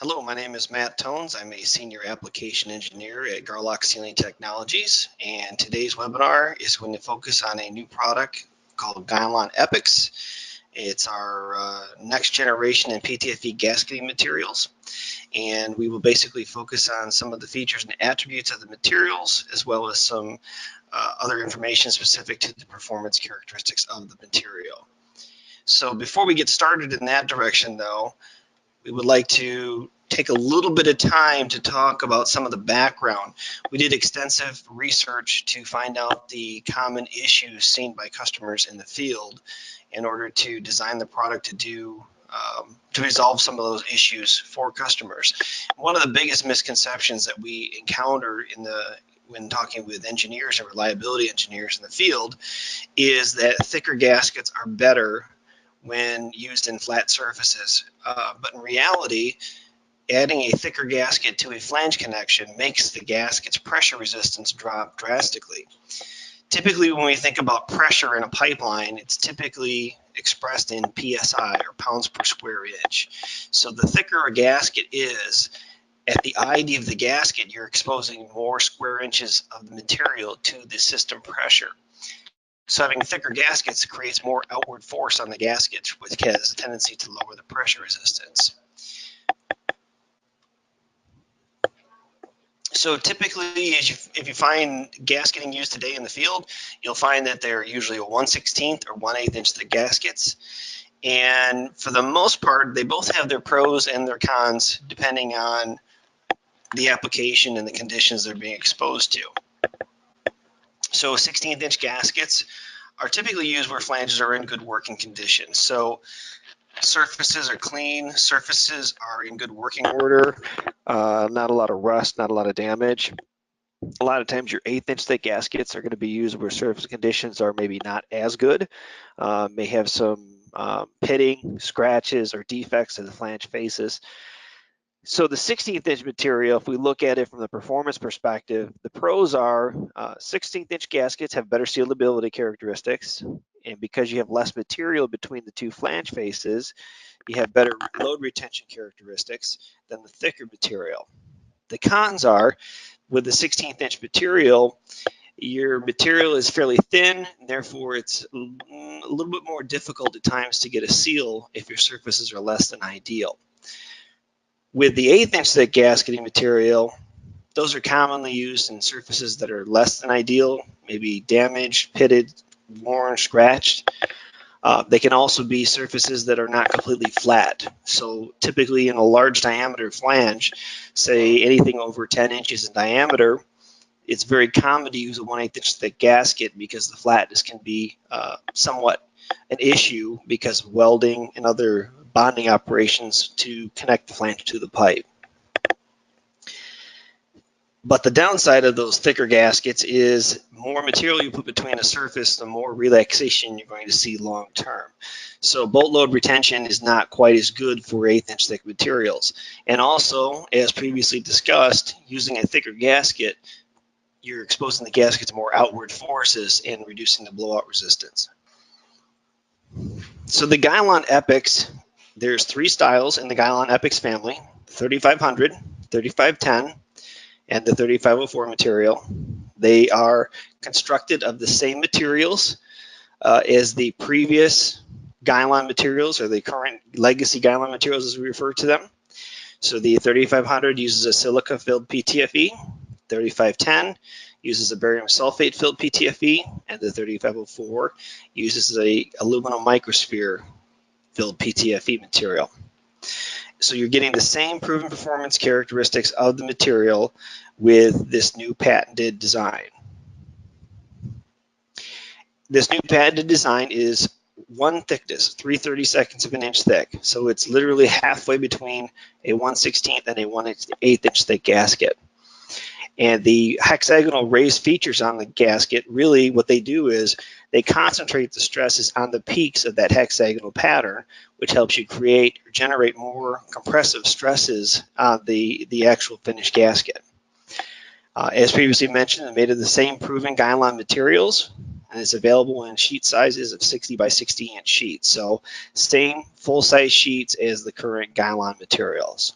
Hello, my name is Matt Tones. I'm a Senior Application Engineer at Garlock Sealing Technologies, and today's webinar is going to focus on a new product called GYLON EPIX. It's our next generation in PTFE gasketing materials, and we will basically focus on some of the features and attributes of the materials, as well as some other information specific to the performance characteristics of the material. So before we get started in that direction, though, we would like to take a little bit of time to talk about some of the background. We did extensive research to find out the common issues seen by customers in the field in order to design the product to resolve some of those issues for customers. One of the biggest misconceptions that we encounter when talking with engineers and reliability engineers in the field is that thicker gaskets are better when used in flat surfaces. But in reality, adding a thicker gasket to a flange connection makes the gasket's pressure resistance drop drastically. Typically, when we think about pressure in a pipeline, it's typically expressed in PSI, or pounds per square inch. So the thicker a gasket is, at the ID of the gasket, you're exposing more square inches of the material to the system pressure. So having thicker gaskets creates more outward force on the gasket, which has a tendency to lower the pressure resistance. So typically, if you find gasketing used today in the field, you'll find that they're usually a 1/16 or 1/8 inch thick gaskets. And for the most part, they both have their pros and their cons depending on the application and the conditions they're being exposed to. So 16th inch gaskets are typically used where flanges are in good working condition. So surfaces are clean, surfaces are in good working order, not a lot of rust, not a lot of damage. A lot of times your 1/8 inch thick gaskets are going to be used where surface conditions are maybe not as good, may have some pitting, scratches, or defects in the flange faces. So the 16th inch material, if we look at it from the performance perspective, the pros are 16th inch gaskets have better sealability characteristics, and because you have less material between the two flange faces, you have better load retention characteristics than the thicker material. The cons are, with the 16th inch material, your material is fairly thin, and therefore it's a little bit more difficult at times to get a seal if your surfaces are less than ideal. With the 1/8 inch thick gasketing material, those are commonly used in surfaces that are less than ideal, maybe damaged, pitted, worn, scratched. They can also be surfaces that are not completely flat. So typically in a large diameter flange, say anything over 10 inches in diameter, it's very common to use a 1/8 inch thick gasket because the flatness can be somewhat an issue because of welding and other bonding operations to connect the flange to the pipe. But the downside of those thicker gaskets is more material you put between a surface, the more relaxation you're going to see long term. So bolt load retention is not quite as good for 1/8 inch thick materials. And also, as previously discussed, using a thicker gasket, you're exposing the gasket to more outward forces and reducing the blowout resistance. So the GYLON EPIX, there's 3 styles in the GYLON EPIX family: 3500, 3510, and the 3504 material. They are constructed of the same materials as the previous GYLON materials, or the current legacy GYLON materials as we refer to them. So the 3500 uses a silica-filled PTFE, 3510 uses a barium sulfate filled PTFE, and the 3504 uses a aluminum microsphere filled PTFE material. So you're getting the same proven performance characteristics of the material with this new patented design. This new patented design is one thickness, 3/32 of an inch thick. So it's literally halfway between a 1/16 and a 1/8 inch thick gasket. And the hexagonal raised features on the gasket, really what they do is they concentrate the stresses on the peaks of that hexagonal pattern, which helps you create or generate more compressive stresses on the actual finished gasket. As previously mentioned, it's made of the same proven GYLON materials, and it's available in sheet sizes of 60 by 60 inch sheets. So same full-size sheets as the current GYLON materials.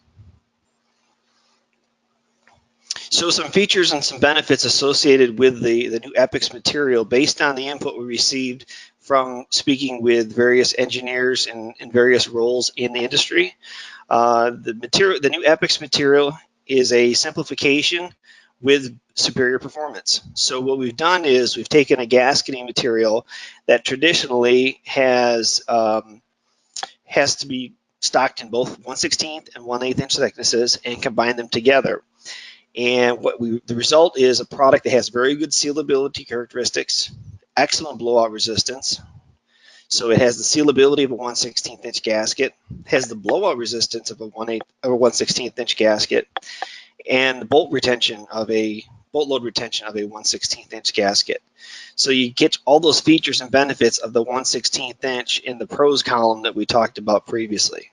So some features and some benefits associated with the new EPIX material based on the input we received from speaking with various engineers in various roles in the industry. The new EPIX material is a simplification with superior performance. So what we've done is we've taken a gasketing material that traditionally has to be stocked in both 1/16 and 1/8 inch thicknesses and combined them together. And the result is a product that has very good sealability characteristics, excellent blowout resistance. So it has the sealability of a 1/16 inch gasket, has the blowout resistance of a 1/16 inch gasket, and the bolt load retention of a 1/16 inch gasket. So you get all those features and benefits of the 1/16 inch in the pros column that we talked about previously.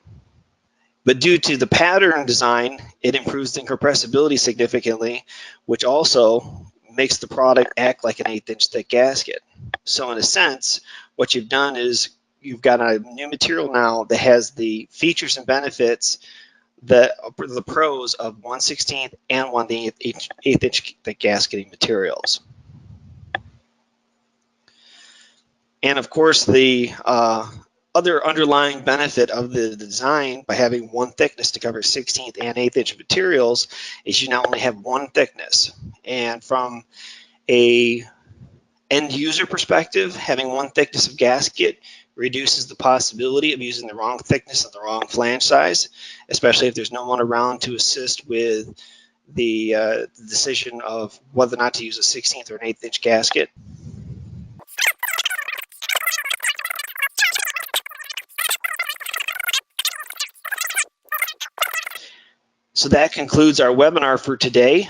But due to the pattern design, it improves the compressibility significantly, which also makes the product act like an 1/8 inch thick gasket. So in a sense, what you've done is you've got a new material now that has the features and benefits, the pros of 1/16 and 1/8 inch thick gasketing materials. And of course, the other underlying benefit of the design by having one thickness to cover 16th and 1/8 inch materials is you now only have one thickness. And from a end user perspective, having one thickness of gasket reduces the possibility of using the wrong thickness and the wrong flange size, especially if there's no one around to assist with the decision of whether or not to use a 16th or an 1/8 inch gasket. So that concludes our webinar for today.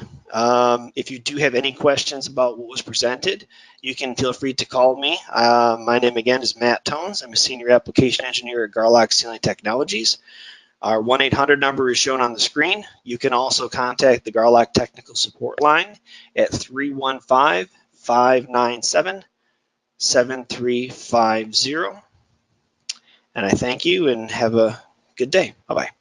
If you do have any questions about what was presented, you can feel free to call me. My name again is Matt Tones. I'm a Senior Application Engineer at Garlock Sealing Technologies. Our 1-800 number is shown on the screen. You can also contact the Garlock Technical Support line at 315-597-7350. And I thank you and have a good day. Bye-bye.